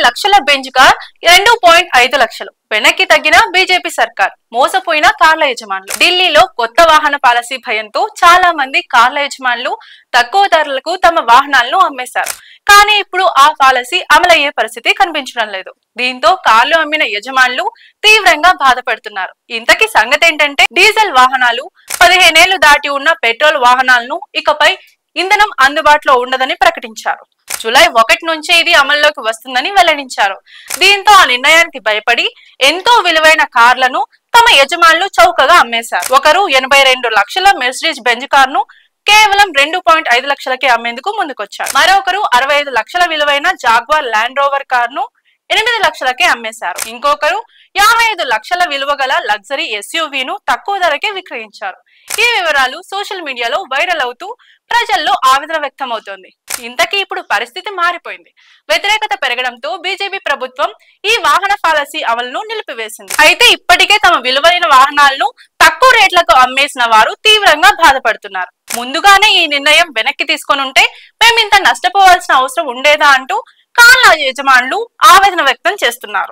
లక్షల Benz car 2.5 లక్షలు. వెనక్కి తగ్గిన బీజేపీ సర్కార్, మోసపోయిన కార్ల యజమానులు. ఢిల్లీలో కొత్త వాహన పాలసీ భయంతో చాలా మంది కార్ల యజమానులు తక్కువ ధరలకు తమ వాహనాలను అమ్మేశారు. కానీ ఇప్పుడు ఆ పాలసీ అమలయ్యే పరిస్థితి కనిపించడం లేదు. దీంతో కార్లు అమ్మిన యజమానులు తీవ్రంగా బాధపడుతున్నారు. ఇంతకీ సంగతి ఏంటంటే, డీజిల్ వాహనాలు, 15 ఏళ్లు దాటి ఉన్న పెట్రోల్ వాహనాలను ఇకపై ఇంధనం అందుబాటులో ఉండదని ప్రకటించారు. జూలై 1 నుంచే ఇది అమల్లోకి వస్తుందని వెల్లడించారు. దీంతో ఆ నిర్ణయానికి భయపడి ఎంతో విలువైన కార్లను తమ యజమానులు చౌకగా అమ్మేశారు. ఒకరు 82 లక్షల మెర్సిడీస్ బెంజ్ కార్ ను కేవలం 2.5 లక్షలకే అమ్మేందుకు ముందుకొచ్చారు. మరొకరు 65 లక్షల విలువైన జాగ్వార్ ల్యాండ్ రోవర్ కార్ ను 8 లక్షలకే అమ్మేశారు. ఇంకొకరు 55 లక్షల విలువ గల లగ్జరీ ఎస్యూవీ ను తక్కువ ధరకే విక్రయించారు. ఈ వివరాలు సోషల్ మీడియాలో వైరల్ అవుతూ ప్రజల్లో ఆవేదన వ్యక్తమవుతోంది. ఇంతకీ ఇప్పుడు పరిస్థితి మారిపోయింది. వ్యతిరేకత పెరగడంతో బీజేపీ ప్రభుత్వం ఈ వాహన పాలసీ అమలును నిలిపివేసింది. అయితే ఇప్పటికే తమ విలువైన వాహనాలను తక్కువ రేట్లకు అమ్మేసిన వారు తీవ్రంగా బాధపడుతున్నారు. ముందుగానే ఈ నిర్ణయం వెనక్కి తీసుకొని ఉంటే మేమింత నష్టపోవాల్సిన అవసరం ఉండేదా అంటూ కార్ల యజమానులు ఆవేదన వ్యక్తం చేస్తున్నారు.